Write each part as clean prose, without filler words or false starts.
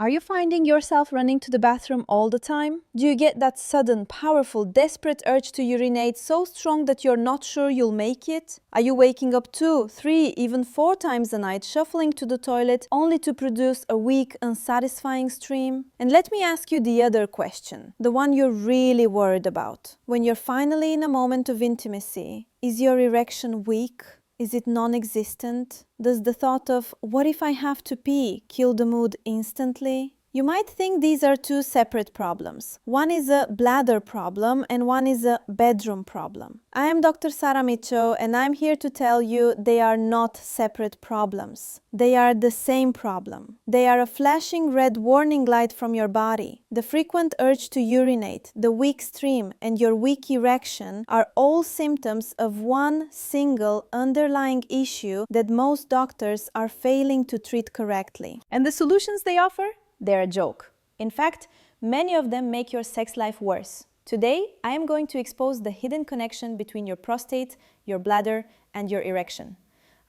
Are you finding yourself running to the bathroom all the time? Do you get that sudden, powerful, desperate urge to urinate so strong that you're not sure you'll make it? Are you waking up 2, 3, even 4 times a night, shuffling to the toilet only to produce a weak, unsatisfying stream? And let me ask you the other question, the one you're really worried about. When you're finally in a moment of intimacy, is your erection weak? Is it non-existent? Does the thought of, what if I have to pee, kill the mood instantly? You might think these are two separate problems. One is a bladder problem and one is a bedroom problem. I am Dr. Sara Micho and I'm here to tell you they are not separate problems. They are the same problem. They are a flashing red warning light from your body. The frequent urge to urinate, the weak stream, and your weak erection are all symptoms of one single underlying issue that most doctors are failing to treat correctly. And the solutions they offer? They're a joke. In fact, many of them make your sex life worse. Today, I am going to expose the hidden connection between your prostate, your bladder, and your erection.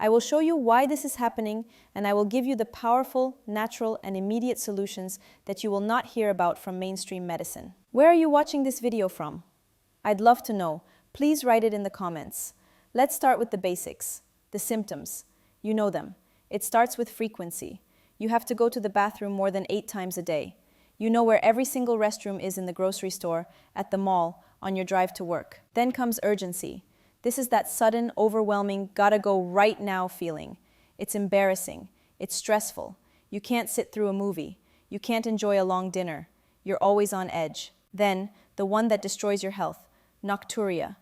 I will show you why this is happening, and I will give you the powerful, natural, and immediate solutions that you will not hear about from mainstream medicine. Where are you watching this video from? I'd love to know. Please write it in the comments. Let's start with the basics. The symptoms. You know them. It starts with frequency. You have to go to the bathroom more than 8 times a day. You know where every single restroom is in the grocery store, at the mall, on your drive to work. Then comes urgency. This is that sudden, overwhelming, gotta go right now feeling. It's embarrassing. It's stressful. You can't sit through a movie. You can't enjoy a long dinner. You're always on edge. Then, the one that destroys your health, nocturia.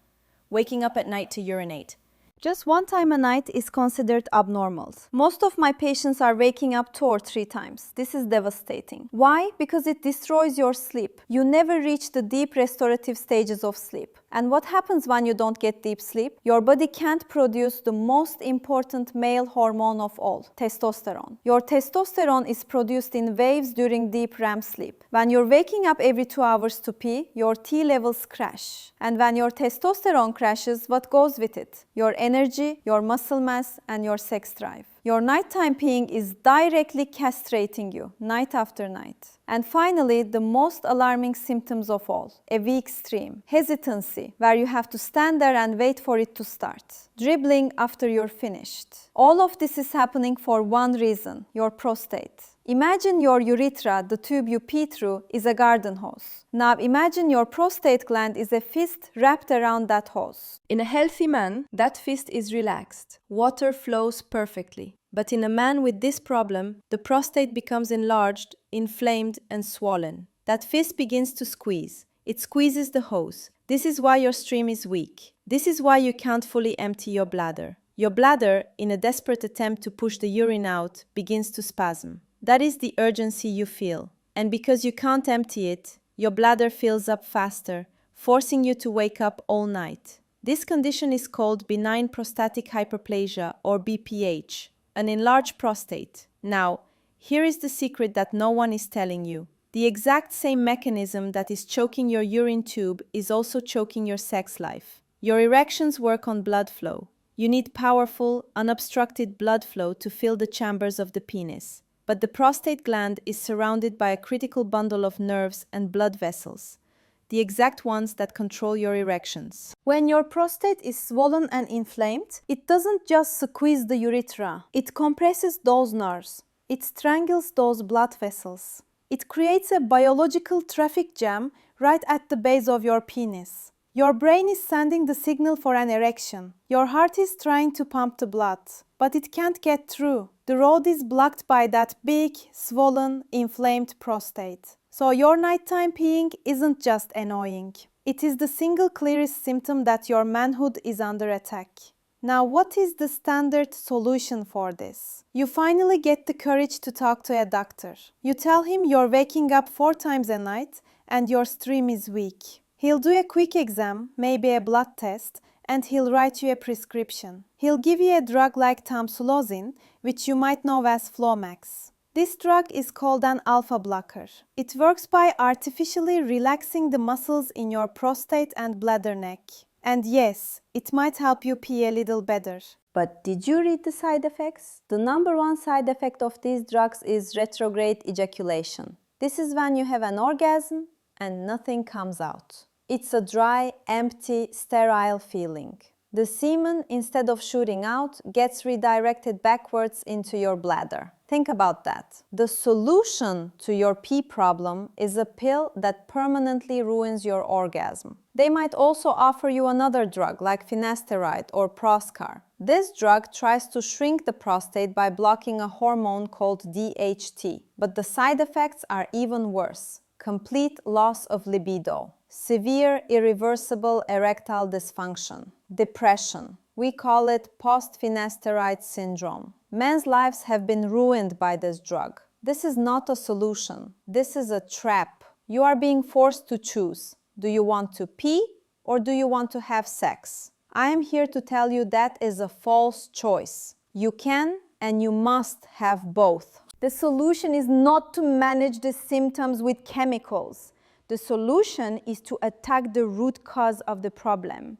Waking up at night to urinate. Just 1 time a night is considered abnormal. Most of my patients are waking up 2 or 3 times. This is devastating. Why? Because it destroys your sleep. You never reach the deep restorative stages of sleep. And what happens when you don't get deep sleep? Your body can't produce the most important male hormone of all, testosterone. Your testosterone is produced in waves during deep REM sleep. When you're waking up every 2 hours to pee, your T levels crash. And when your testosterone crashes, what goes with it? Your energy, your muscle mass, and your sex drive. Your nighttime peeing is directly castrating you, night after night. And finally, the most alarming symptoms of all, a weak stream, hesitancy, where you have to stand there and wait for it to start, dribbling after you're finished. All of this is happening for one reason, your prostate. Imagine your urethra, the tube you pee through, is a garden hose. Now imagine your prostate gland is a fist wrapped around that hose. In a healthy man, that fist is relaxed. Water flows perfectly. But in a man with this problem, the prostate becomes enlarged, inflamed, and swollen. That fist begins to squeeze. It squeezes the hose. This is why your stream is weak. This is why you can't fully empty your bladder. Your bladder, in a desperate attempt to push the urine out, begins to spasm. That is the urgency you feel. And because you can't empty it, your bladder fills up faster, forcing you to wake up all night. This condition is called benign prostatic hyperplasia, or BPH, an enlarged prostate. Now, here is the secret that no one is telling you. The exact same mechanism that is choking your urine tube is also choking your sex life. Your erections work on blood flow. You need powerful, unobstructed blood flow to fill the chambers of the penis. But the prostate gland is surrounded by a critical bundle of nerves and blood vessels, the exact ones that control your erections. When your prostate is swollen and inflamed, it doesn't just squeeze the urethra. It compresses those nerves. It strangles those blood vessels. It creates a biological traffic jam right at the base of your penis. Your brain is sending the signal for an erection. Your heart is trying to pump the blood, but it can't get through. The road is blocked by that big, swollen, inflamed prostate. So your nighttime peeing isn't just annoying. It is the single clearest symptom that your manhood is under attack. Now, what is the standard solution for this? You finally get the courage to talk to a doctor. You tell him you're waking up 4 times a night and your stream is weak. He'll do a quick exam, maybe a blood test, and he'll write you a prescription. He'll give you a drug like tamsulosin, which you might know as Flomax. This drug is called an alpha blocker. It works by artificially relaxing the muscles in your prostate and bladder neck. And yes, it might help you pee a little better. But did you read the side effects? The number one side effect of these drugs is retrograde ejaculation. This is when you have an orgasm and nothing comes out. It's a dry, empty, sterile feeling. The semen, instead of shooting out, gets redirected backwards into your bladder. Think about that. The solution to your pee problem is a pill that permanently ruins your orgasm. They might also offer you another drug like finasteride or Proscar. This drug tries to shrink the prostate by blocking a hormone called DHT. But the side effects are even worse. Complete loss of libido, severe irreversible erectile dysfunction, depression. We call it post-finasteride syndrome. Men's lives have been ruined by this drug. This is not a solution. This is a trap. You are being forced to choose. Do you want to pee or do you want to have sex? I am here to tell you that is a false choice. You can and you must have both. The solution is not to manage the symptoms with chemicals. The solution is to attack the root cause of the problem,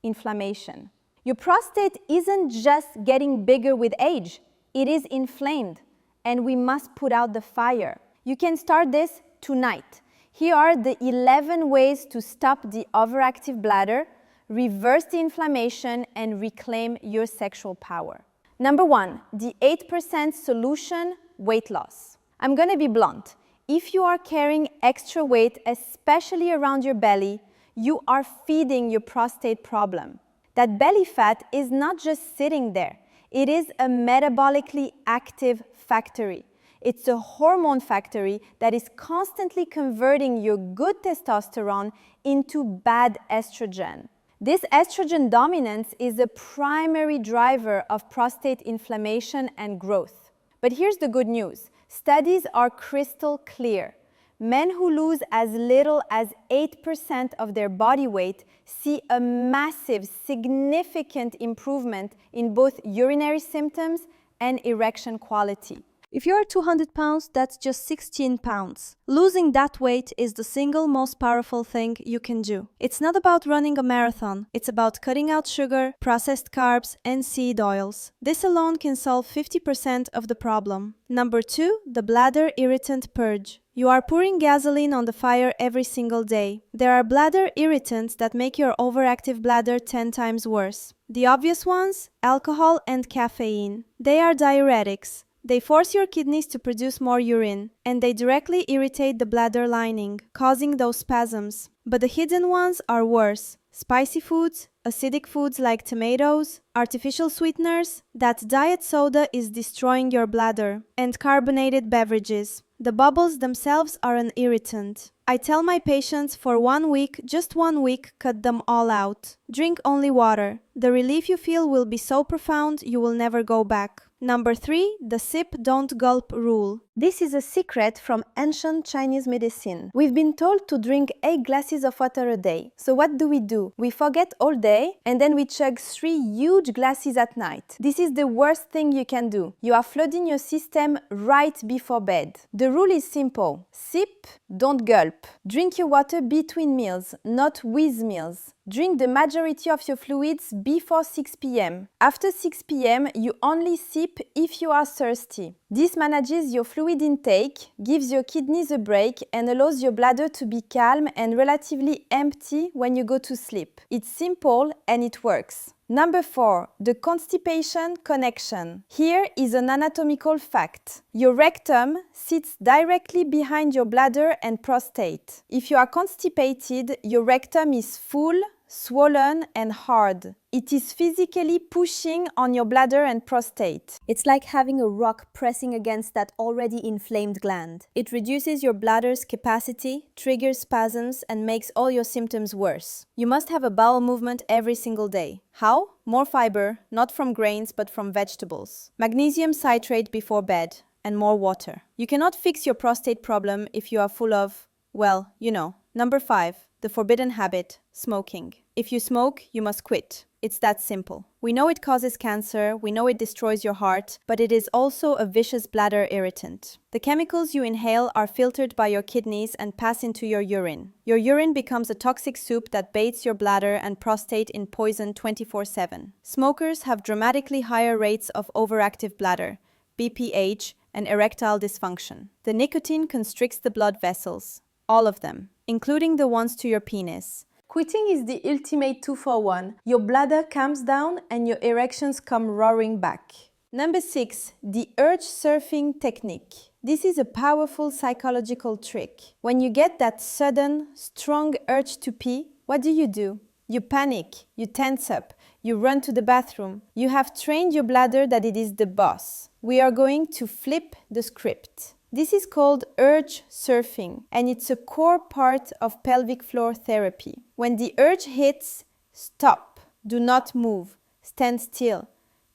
inflammation. Your prostate isn't just getting bigger with age, it is inflamed, and we must put out the fire. You can start this tonight. Here are the 11 ways to stop the overactive bladder, reverse the inflammation, and reclaim your sexual power. Number 1, the 8% solution, weight loss. I'm gonna be blunt. If you are carrying extra weight, especially around your belly, you are feeding your prostate problem. That belly fat is not just sitting there. It is a metabolically active factory. It's a hormone factory that is constantly converting your good testosterone into bad estrogen. This estrogen dominance is the primary driver of prostate inflammation and growth. But here's the good news. Studies are crystal clear. Men who lose as little as 8% of their body weight see a massive, significant improvement in both urinary symptoms and erection quality. If you are 200 pounds, that's just 16 pounds. Losing that weight is the single most powerful thing you can do. It's not about running a marathon. It's about cutting out sugar, processed carbs, and seed oils. This alone can solve 50% of the problem. Number 2, the bladder irritant purge. You are pouring gasoline on the fire every single day. There are bladder irritants that make your overactive bladder 10 times worse. The obvious ones, alcohol and caffeine. They are diuretics. They force your kidneys to produce more urine, and they directly irritate the bladder lining, causing those spasms. But the hidden ones are worse. Spicy foods, acidic foods like tomatoes, artificial sweeteners, that diet soda is destroying your bladder, and carbonated beverages. The bubbles themselves are an irritant. I tell my patients for 1 week, just 1 week, cut them all out. Drink only water. The relief you feel will be so profound you will never go back. Number 3, the sip, don't gulp rule. This is a secret from ancient Chinese medicine. We've been told to drink 8 glasses of water a day. So what do? We forget all day and then we chug 3 huge glasses at night. This is the worst thing you can do. You are flooding your system right before bed. The rule is simple. Sip, don't gulp. Drink your water between meals, not with meals. Drink the majority of your fluids before 6 p.m. After 6 p.m., you only sip if you are thirsty. This manages your fluid intake, gives your kidneys a break, and allows your bladder to be calm and relatively empty when you go to sleep. It's simple and it works. Number 4, the constipation connection. Here is an anatomical fact. Your rectum sits directly behind your bladder and prostate. If you are constipated, your rectum is full, swollen and hard. It is physically pushing on your bladder and prostate. It's like having a rock pressing against that already inflamed gland. It reduces your bladder's capacity, triggers spasms, and makes all your symptoms worse. You must have a bowel movement every single day. How? More fiber, not from grains but from vegetables. Magnesium citrate before bed, and more water. You cannot fix your prostate problem if you are full of, well, you know. Number 5, The forbidden habit, smoking. If you smoke, you must quit. It's that simple. We know it causes cancer, we know it destroys your heart, but it is also a vicious bladder irritant. The chemicals you inhale are filtered by your kidneys and pass into your urine. Your urine becomes a toxic soup that bathes your bladder and prostate in poison 24/7. Smokers have dramatically higher rates of overactive bladder, BPH, and erectile dysfunction. The nicotine constricts the blood vessels, all of them, including the ones to your penis. Quitting is the ultimate 2-for-1. Your bladder calms down and your erections come roaring back. Number 6, the urge surfing technique. This is a powerful psychological trick. When you get that sudden, strong urge to pee, what do? You panic, you tense up, you run to the bathroom. You have trained your bladder that it is the boss. We are going to flip the script. This is called urge surfing, and it's a core part of pelvic floor therapy. When the urge hits, stop. Do not move. Stand still.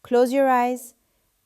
Close your eyes.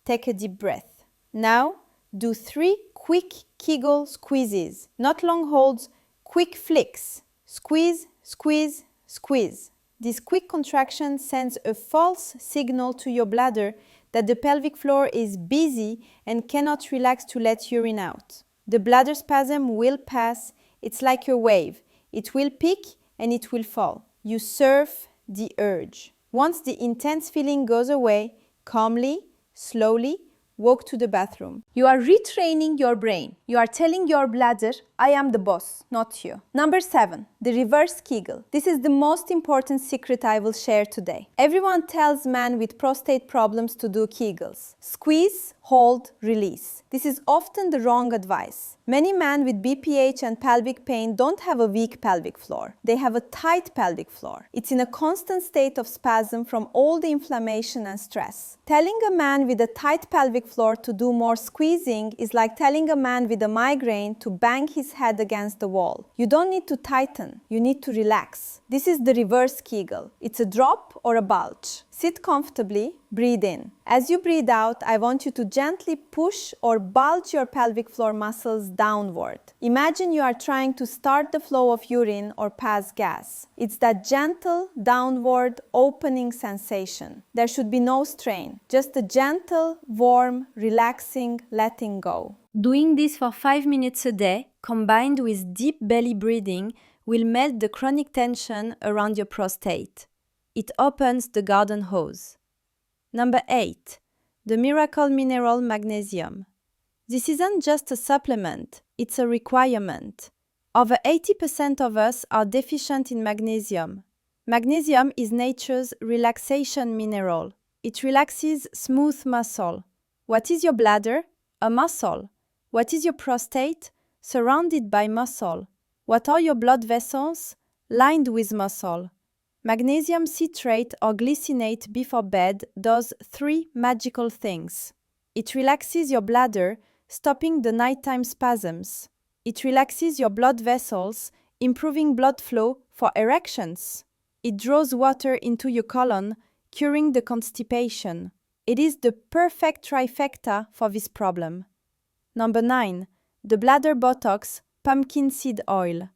Take a deep breath. Now, do 3 quick Kegel squeezes. Not long holds, quick flicks. Squeeze, squeeze, squeeze. This quick contraction sends a false signal to your bladder that the pelvic floor is busy and cannot relax to let urine out. The bladder spasm will pass. It's like a wave. It will peak and it will fall. You surf the urge. Once the intense feeling goes away, calmly, slowly, walk to the bathroom. You are retraining your brain. You are telling your bladder, I am the boss, not you. Number 7, the reverse Kegel. This is the most important secret I will share today. Everyone tells men with prostate problems to do Kegels. Squeeze, hold, release. This is often the wrong advice. Many men with BPH and pelvic pain don't have a weak pelvic floor. They have a tight pelvic floor. It's in a constant state of spasm from all the inflammation and stress. Telling a man with a tight pelvic floor to do more squeezing is like telling a man with a migraine to bang his head against the wall. You don't need to tighten, you need to relax. This is the reverse Kegel. It's a drop or a bulge. Sit comfortably, breathe in. As you breathe out, I want you to gently push or bulge your pelvic floor muscles downward. Imagine you are trying to start the flow of urine or pass gas. It's that gentle, downward, opening sensation. There should be no strain, just a gentle, warm, relaxing, letting go. Doing this for 5 minutes a day, combined with deep belly breathing, will melt the chronic tension around your prostate. It opens the garden hose. Number 8, the miracle mineral magnesium. This isn't just a supplement, it's a requirement. Over 80% of us are deficient in magnesium. Magnesium is nature's relaxation mineral. It relaxes smooth muscle. What is your bladder? A muscle. What is your prostate? Surrounded by muscle. What are your blood vessels? Lined with muscle. Magnesium citrate or glycinate before bed does 3 magical things. It relaxes your bladder, stopping the nighttime spasms. It relaxes your blood vessels, improving blood flow for erections. It draws water into your colon, curing the constipation. It is the perfect trifecta for this problem. Number 9, the bladder Botox pumpkin seed oil.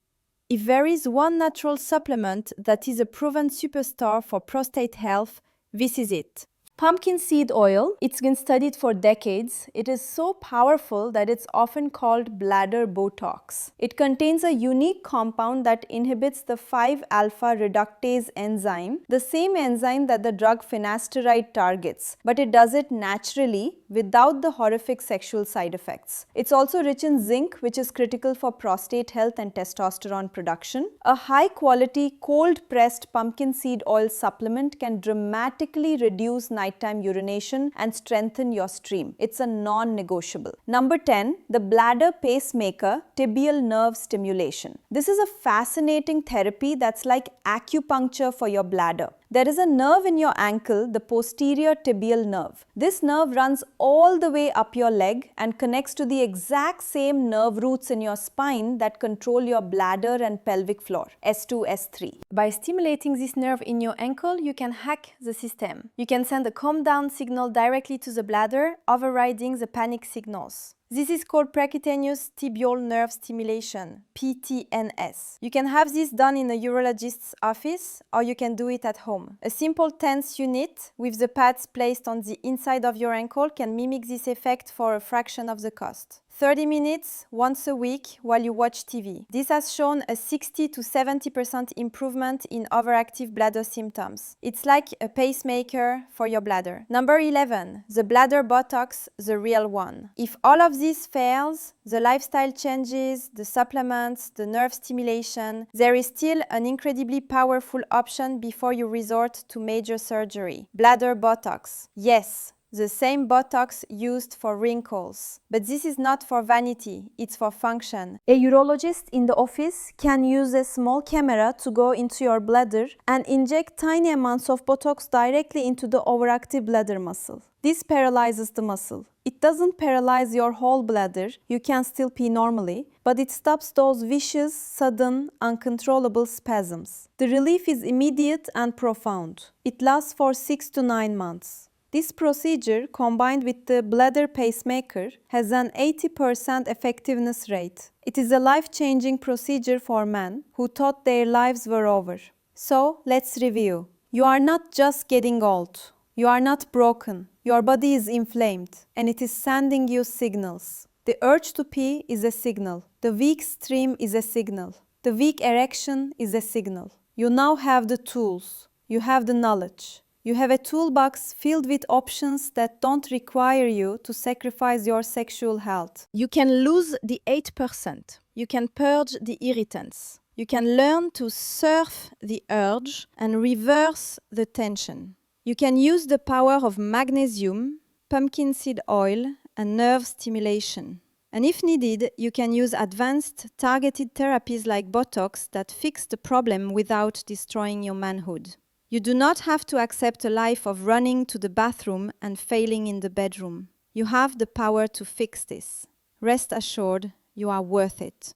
If there is one natural supplement that is a proven superstar for prostate health, this is it. Pumpkin seed oil, it's been studied for decades. It is so powerful that it's often called bladder Botox. It contains a unique compound that inhibits the 5-alpha reductase enzyme, the same enzyme that the drug finasteride targets, but it does it naturally without the horrific sexual side effects. It's also rich in zinc, which is critical for prostate health and testosterone production. A high-quality, cold-pressed pumpkin seed oil supplement can dramatically reduce nighttime urination and strengthen your stream. It's a non-negotiable. Number 10, the bladder pacemaker tibial nerve stimulation. This is a fascinating therapy that's like acupuncture for your bladder. There is a nerve in your ankle, the posterior tibial nerve. This nerve runs all the way up your leg and connects to the exact same nerve roots in your spine that control your bladder and pelvic floor, S2, S3. By stimulating this nerve in your ankle, you can hack the system. You can send a calm down signal directly to the bladder, overriding the panic signals. This is called percutaneous tibial nerve stimulation, PTNS. You can have this done in a urologist's office or you can do it at home. A simple TENS unit with the pads placed on the inside of your ankle can mimic this effect for a fraction of the cost. 30 minutes once a week while you watch TV. This has shown a 60 to 70% improvement in overactive bladder symptoms. It's like a pacemaker for your bladder. Number 11, the bladder Botox, the real one. If all of this fails, the lifestyle changes, the supplements, the nerve stimulation, there is still an incredibly powerful option before you resort to major surgery. Bladder Botox. Yes, the same Botox used for wrinkles. But this is not for vanity, it's for function. A urologist in the office can use a small camera to go into your bladder and inject tiny amounts of Botox directly into the overactive bladder muscle. This paralyzes the muscle. It doesn't paralyze your whole bladder, you can still pee normally, but it stops those vicious, sudden, uncontrollable spasms. The relief is immediate and profound. It lasts for 6 to 9 months. This procedure, combined with the bladder pacemaker, has an 80% effectiveness rate. It is a life-changing procedure for men who thought their lives were over. So, let's review. You are not just getting old. You are not broken. Your body is inflamed, and it is sending you signals. The urge to pee is a signal. The weak stream is a signal. The weak erection is a signal. You now have the tools. You have the knowledge. You have a toolbox filled with options that don't require you to sacrifice your sexual health. You can lose the 8%. You can purge the irritants. You can learn to surf the urge and reverse the tension. You can use the power of magnesium, pumpkin seed oil, and nerve stimulation. And if needed, you can use advanced targeted therapies like Botox that fix the problem without destroying your manhood. You do not have to accept a life of running to the bathroom and failing in the bedroom. You have the power to fix this. Rest assured, you are worth it.